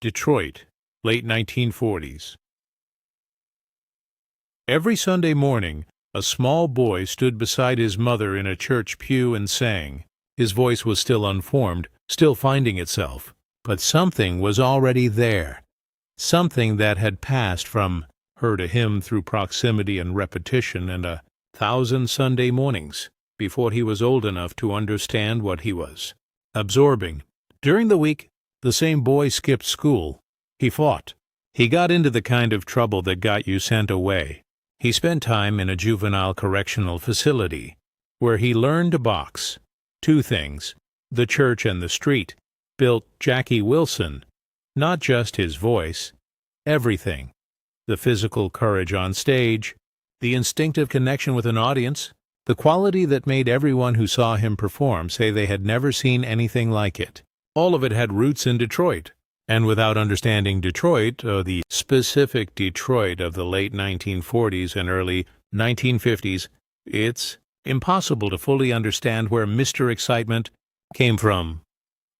Detroit, late 1940s. Every Sunday morning, a small boy stood beside his mother in a church pew and sang. His voice was still unformed, still finding itself, but something was already there, something that had passed from her to him through proximity and repetition and 1,000 Sunday mornings before he was old enough to understand what he was absorbing. During the week, the same boy skipped school. He fought. He got into the kind of trouble that got you sent away. He spent time in a juvenile correctional facility, where he learned to box. Two things, the church and the street, built Jackie Wilson, not just his voice, everything. The physical courage on stage, the instinctive connection with an audience, the quality that made everyone who saw him perform say they had never seen anything like it. All of it had roots in Detroit. And without understanding Detroit, or the specific Detroit of the late 1940s and early 1950s, it's impossible to fully understand where Mr. Excitement came from.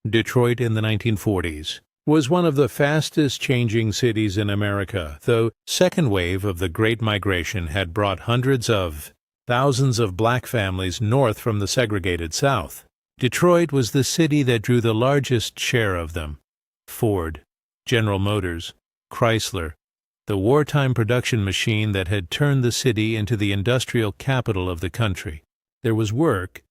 Detroit in the 1940s was one of the fastest changing cities in America. The second wave of the Great Migration had brought hundreds of thousands of black families north from the segregated South. Detroit was the city that drew the largest share of them. Ford, General Motors, Chrysler, the wartime production machine that had turned the city into the industrial capital of the country. There was work,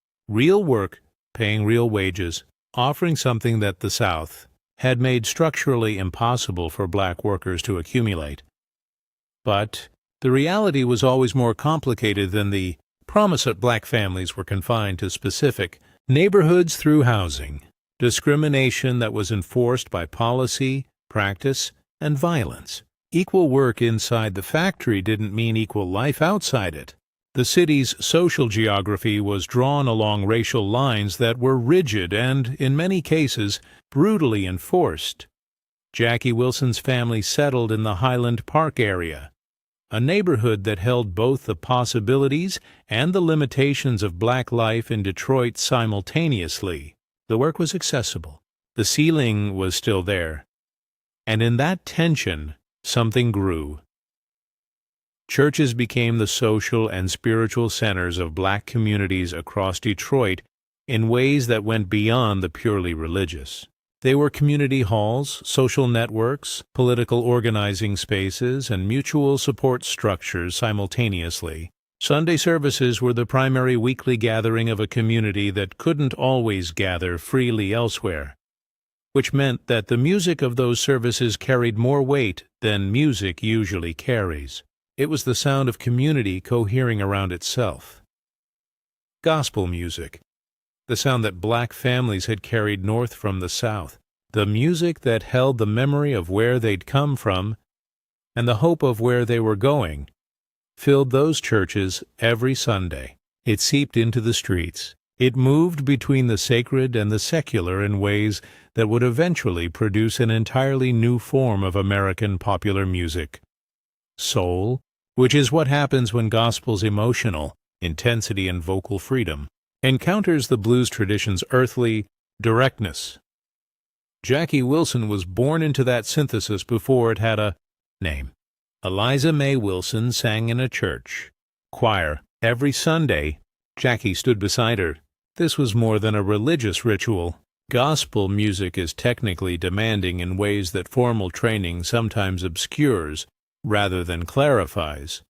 paying real wages, offering something that the South had made structurally impossible for black workers to accumulate. But the reality was always more complicated than the promise that black families were confined to specific neighborhoods through housing. Discrimination that was enforced by policy, practice, and violence. Equal work inside the factory didn't mean equal life outside it. The city's social geography was drawn along racial lines that were rigid and, in many cases, brutally enforced. Jackie Wilson's family settled in the Highland Park area, a neighborhood that held both the possibilities and the limitations of black life in Detroit simultaneously. The work was accessible. The ceiling was still there. And in that tension, something grew. Churches became the social and spiritual centers of black communities across Detroit in ways that went beyond the purely religious. They were community halls, social networks, political organizing spaces, and mutual support structures simultaneously. Sunday services were the primary weekly gathering of a community that couldn't always gather freely elsewhere, which meant that the music of those services carried more weight than music usually carries. It was the sound of community cohering around itself. Gospel music, the sound that black families had carried north from the South, the music that held the memory of where they'd come from and the hope of where they were going, filled those churches every Sunday. It seeped into the streets. It moved between the sacred and the secular in ways that would eventually produce an entirely new form of American popular music. Soul, which is what happens when gospel's emotional intensity and vocal freedom encounters the blues tradition's earthly directness. Jackie Wilson was born into that synthesis before it had a name. Eliza Mae Wilson sang in a church choir every Sunday. Jackie stood beside her. This was more than a religious ritual. Gospel music is technically demanding in ways that formal training sometimes obscures rather than clarifies.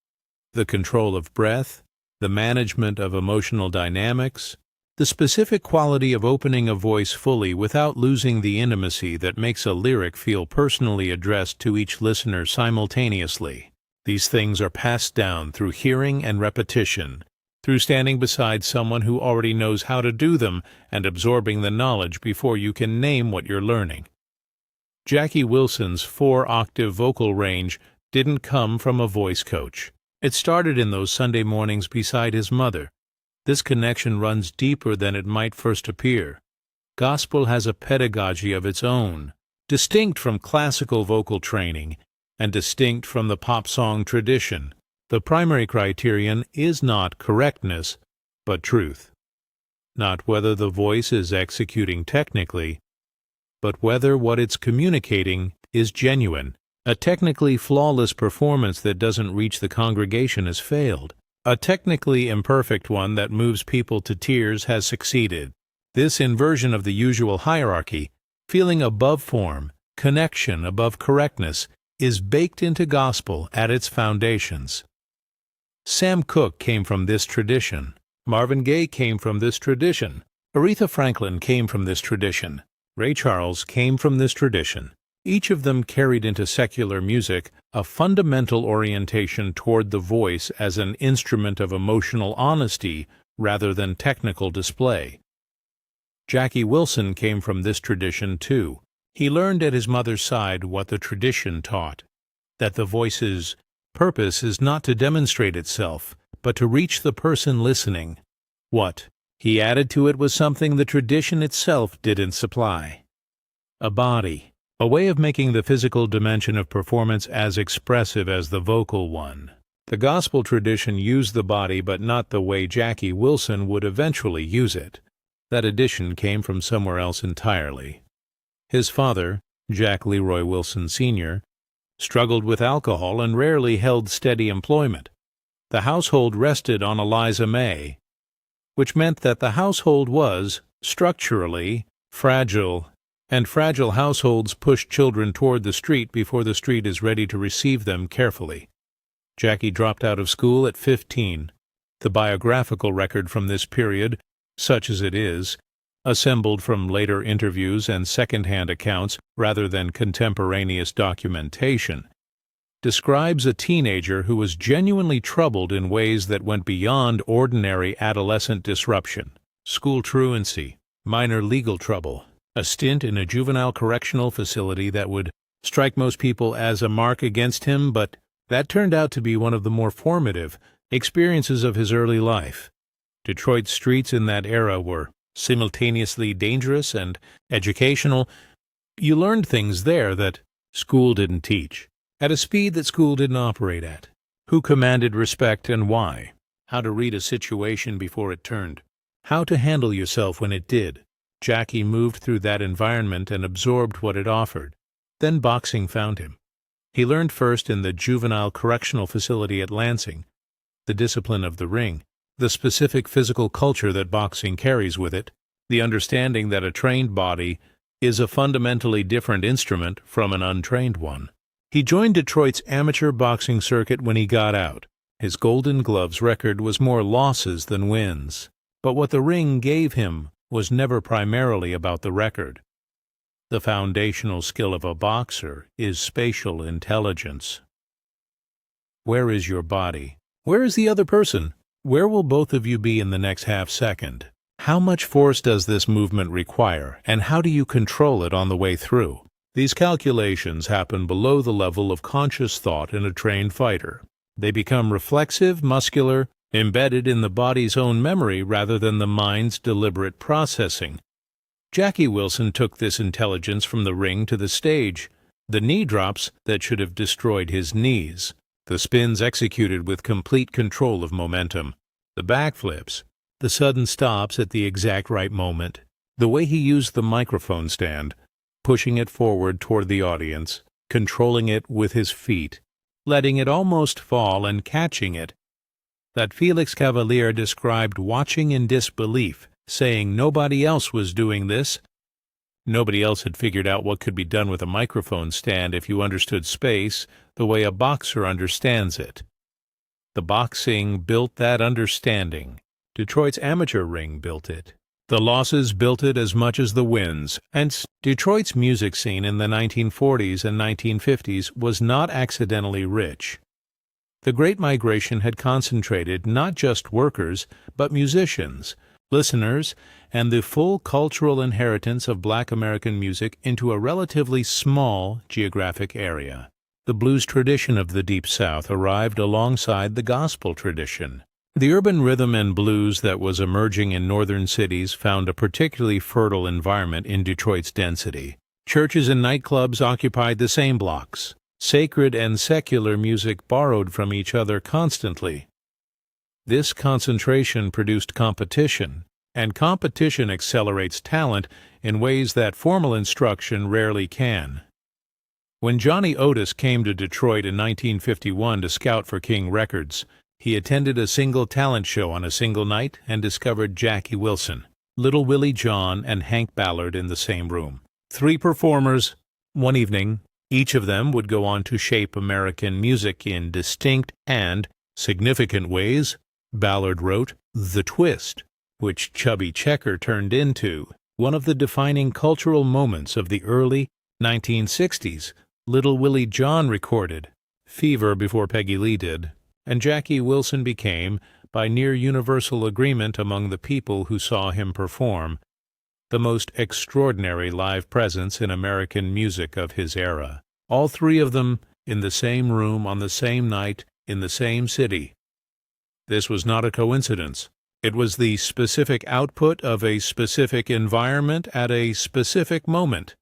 The control of breath, the management of emotional dynamics, the specific quality of opening a voice fully without losing the intimacy that makes a lyric feel personally addressed to each listener simultaneously. These things are passed down through hearing and repetition, through standing beside someone who already knows how to do them and absorbing the knowledge before you can name what you're learning. Jackie Wilson's 4-octave vocal range didn't come from a voice coach. It started in those Sunday mornings beside his mother. This connection runs deeper than it might first appear. Gospel has a pedagogy of its own, distinct from classical vocal training and distinct from the pop song tradition. The primary criterion is not correctness, but truth. Not whether the voice is executing technically, but whether what it's communicating is genuine. A technically flawless performance that doesn't reach the congregation has failed. A technically imperfect one that moves people to tears has succeeded. This inversion of the usual hierarchy, feeling above form, connection above correctness, is baked into gospel at its foundations. Sam Cooke came from this tradition. Marvin Gaye came from this tradition. Aretha Franklin came from this tradition. Ray Charles came from this tradition. Each of them carried into secular music a fundamental orientation toward the voice as an instrument of emotional honesty rather than technical display. Jackie Wilson came from this tradition too. He learned at his mother's side what the tradition taught, that the voice's purpose is not to demonstrate itself, but to reach the person listening. What he added to it was something the tradition itself didn't supply: a body, a way of making the physical dimension of performance as expressive as the vocal one. The gospel tradition used the body, but not the way Jackie Wilson would eventually use it. That addition came from somewhere else entirely. His father, Jack Leroy Wilson Sr., struggled with alcohol and rarely held steady employment. The household rested on Eliza Mae, which meant that the household was, structurally, fragile, and fragile households push children toward the street before the street is ready to receive them carefully. Jackie dropped out of school at 15. The biographical record from this period, such as it is, assembled from later interviews and second-hand accounts rather than contemporaneous documentation, describes a teenager who was genuinely troubled in ways that went beyond ordinary adolescent disruption: school truancy, minor legal trouble, a stint in a juvenile correctional facility that would strike most people as a mark against him, but that turned out to be one of the more formative experiences of his early life. Detroit's streets in that era were simultaneously dangerous and educational. You learned things there that school didn't teach, at a speed that school didn't operate at. Who commanded respect and why? How to read a situation before it turned. How to handle yourself when it did. Jackie moved through that environment and absorbed what it offered. Then boxing found him. He learned first in the juvenile correctional facility at Lansing, the discipline of the ring, the specific physical culture that boxing carries with it, the understanding that a trained body is a fundamentally different instrument from an untrained one. He joined Detroit's amateur boxing circuit when he got out. His Golden Gloves record was more losses than wins. But what the ring gave him was never primarily about the record. The foundational skill of a boxer is spatial intelligence. Where is your body? Where is the other person? Where will both of you be in the next half second? How much force does this movement require, and how do you control it on the way through? These calculations happen below the level of conscious thought in a trained fighter. They become reflexive, muscular, embedded in the body's own memory rather than the mind's deliberate processing. Jackie Wilson took this intelligence from the ring to the stage. The knee drops that should have destroyed his knees. The spins executed with complete control of momentum. The backflips. The sudden stops at the exact right moment. The way he used the microphone stand, pushing it forward toward the audience, controlling it with his feet, letting it almost fall and catching it. That Felix Cavalier described watching in disbelief, saying nobody else was doing this. Nobody else had figured out what could be done with a microphone stand if you understood space the way a boxer understands it. The boxing built that understanding. Detroit's amateur ring built it. The losses built it as much as the wins, and Detroit's music scene in the 1940s and 1950s was not accidentally rich. The Great Migration had concentrated not just workers, but musicians, listeners, and the full cultural inheritance of Black American music into a relatively small geographic area. The blues tradition of the Deep South arrived alongside the gospel tradition. The urban rhythm and blues that was emerging in northern cities found a particularly fertile environment in Detroit's density. Churches and nightclubs occupied the same blocks. Sacred and secular music borrowed from each other constantly. This concentration produced competition, and competition accelerates talent in ways that formal instruction rarely can. When Johnny Otis came to Detroit in 1951 to scout for King Records, he attended a single talent show on a single night and discovered Jackie Wilson, Little Willie John, and Hank Ballard in the same room. 3 performers, one evening. Each of them would go on to shape American music in distinct and significant ways. Ballard wrote The Twist, which Chubby Checker turned into one of the defining cultural moments of the early 1960s. Little Willie John recorded Fever before Peggy Lee did, and Jackie Wilson became, by near universal agreement among the people who saw him perform, the most extraordinary live presence in American music of his era. All 3 of them in the same room on the same night in the same city. This was not a coincidence. It was the specific output of a specific environment at a specific moment.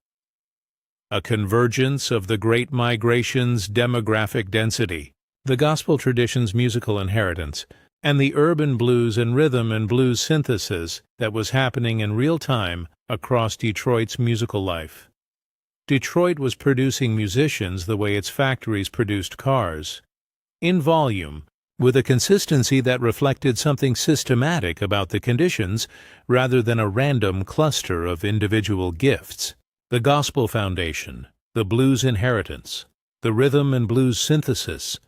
A convergence of the Great Migration's demographic density, the gospel tradition's musical inheritance, and the urban blues and rhythm and blues synthesis that was happening in real time across Detroit's musical life. Detroit was producing musicians the way its factories produced cars, in volume, with a consistency that reflected something systematic about the conditions rather than a random cluster of individual gifts. The gospel foundation, the blues inheritance, the rhythm and blues synthesis,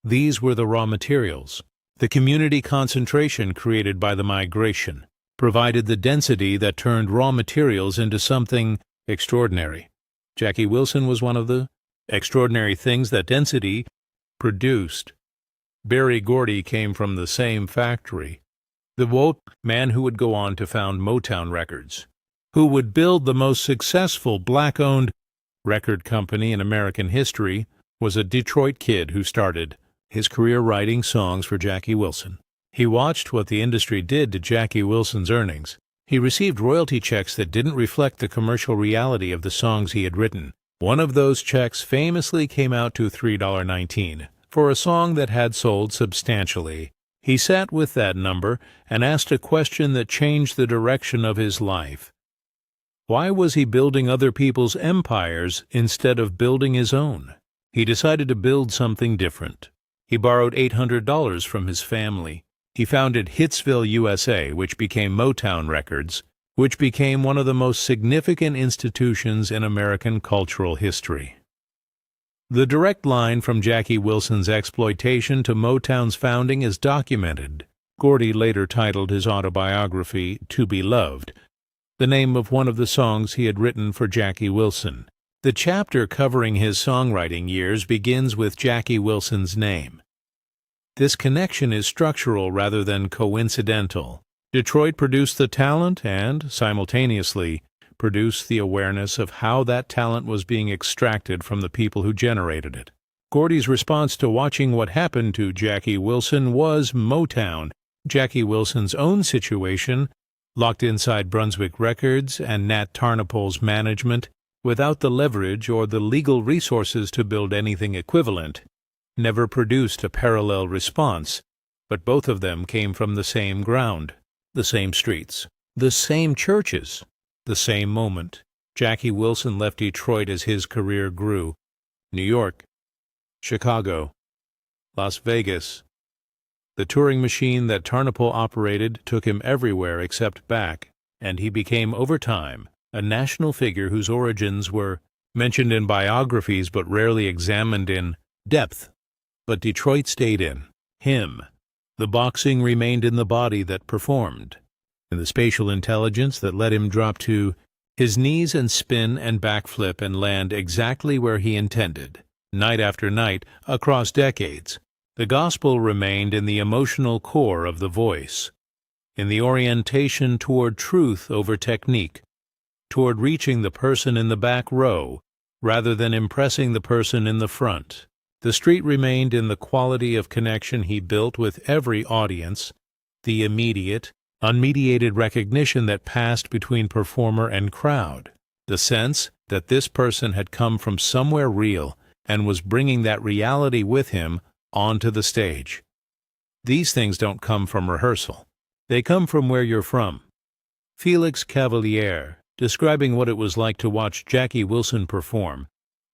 these were the raw materials. The community concentration created by the migration provided the density that turned raw materials into something extraordinary. Jackie Wilson was one of the extraordinary things that density produced. Berry Gordy came from the same factory. The man who would go on to found Motown Records, who would build the most successful black-owned record company in American history, was a Detroit kid who started his career writing songs for Jackie Wilson. He watched what the industry did to Jackie Wilson's earnings. He received royalty checks that didn't reflect the commercial reality of the songs he had written. One of those checks famously came out to $3.19 for a song that had sold substantially. He sat with that number and asked a question that changed the direction of his life. Why was he building other people's empires instead of building his own? He decided to build something different. He borrowed $800 from his family. He founded Hitsville, USA, which became Motown Records, which became one of the most significant institutions in American cultural history. The direct line from Jackie Wilson's exploitation to Motown's founding is documented. Gordy later titled his autobiography To Be Loved, the name of one of the songs he had written for Jackie Wilson. The chapter covering his songwriting years begins with Jackie Wilson's name. This connection is structural rather than coincidental. Detroit produced the talent and, simultaneously, produced the awareness of how that talent was being extracted from the people who generated it. Gordy's response to watching what happened to Jackie Wilson was Motown. Jackie Wilson's own situation, locked inside Brunswick Records and Nat Tarnopol's management, without the leverage or the legal resources to build anything equivalent, never produced a parallel response, but both of them came from the same ground, the same streets, the same churches, the same moment. Jackie Wilson left Detroit as his career grew. New York, Chicago, Las Vegas. The touring machine that Tarnopol operated took him everywhere except back, and he became, over time, a national figure whose origins were mentioned in biographies but rarely examined in depth. But Detroit stayed in him. The boxing remained in the body that performed, in the spatial intelligence that let him drop to his knees and spin and backflip and land exactly where he intended, night after night, across decades. The gospel remained in the emotional core of the voice, in the orientation toward truth over technique, toward reaching the person in the back row rather than impressing the person in the front. The street remained in the quality of connection he built with every audience, the immediate, unmediated recognition that passed between performer and crowd, the sense that this person had come from somewhere real and was bringing that reality with him onto the stage. These things don't come from rehearsal. They come from where you're from. Felix Cavaliere, describing what it was like to watch Jackie Wilson perform,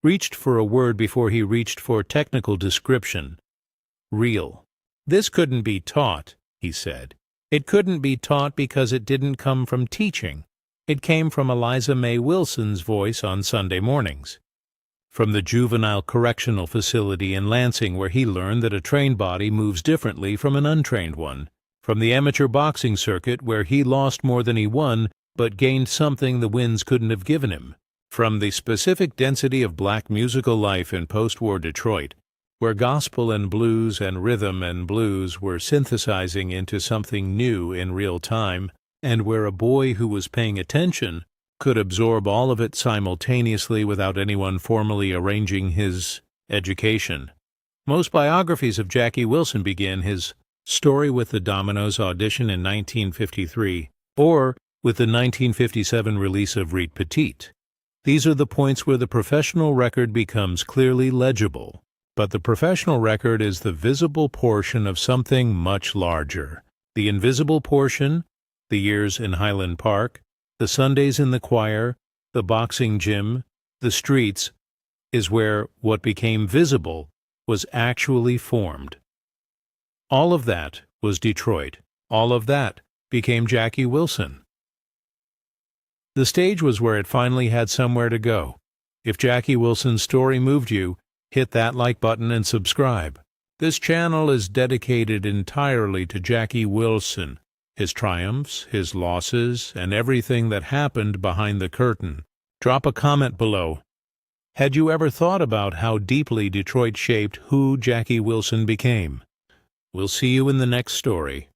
reached for a word before he reached for technical description. Real. This couldn't be taught, he said. It couldn't be taught because it didn't come from teaching. It came from Eliza Mae Wilson's voice on Sunday mornings. From the juvenile correctional facility in Lansing, where he learned that a trained body moves differently from an untrained one. From the amateur boxing circuit, where he lost more than he won, but gained something the wins couldn't have given him. From the specific density of black musical life in post-war Detroit, where gospel and blues and rhythm and blues were synthesizing into something new in real time, and where a boy who was paying attention could absorb all of it simultaneously without anyone formally arranging his education. Most biographies of Jackie Wilson begin his story with the Dominoes audition in 1953 or with the 1957 release of Reet, Petite. These are the points where the professional record becomes clearly legible. But the professional record is the visible portion of something much larger. The invisible portion, the years in Highland Park, the Sundays in the choir, the boxing gym, the streets, is where what became visible was actually formed. All of that was Detroit. All of that became Jackie Wilson. The stage was where it finally had somewhere to go. If Jackie Wilson's story moved you, hit that like button and subscribe. This channel is dedicated entirely to Jackie Wilson, his triumphs, his losses, and everything that happened behind the curtain. Drop a comment below. Had you ever thought about how deeply Detroit shaped who Jackie Wilson became? We'll see you in the next story.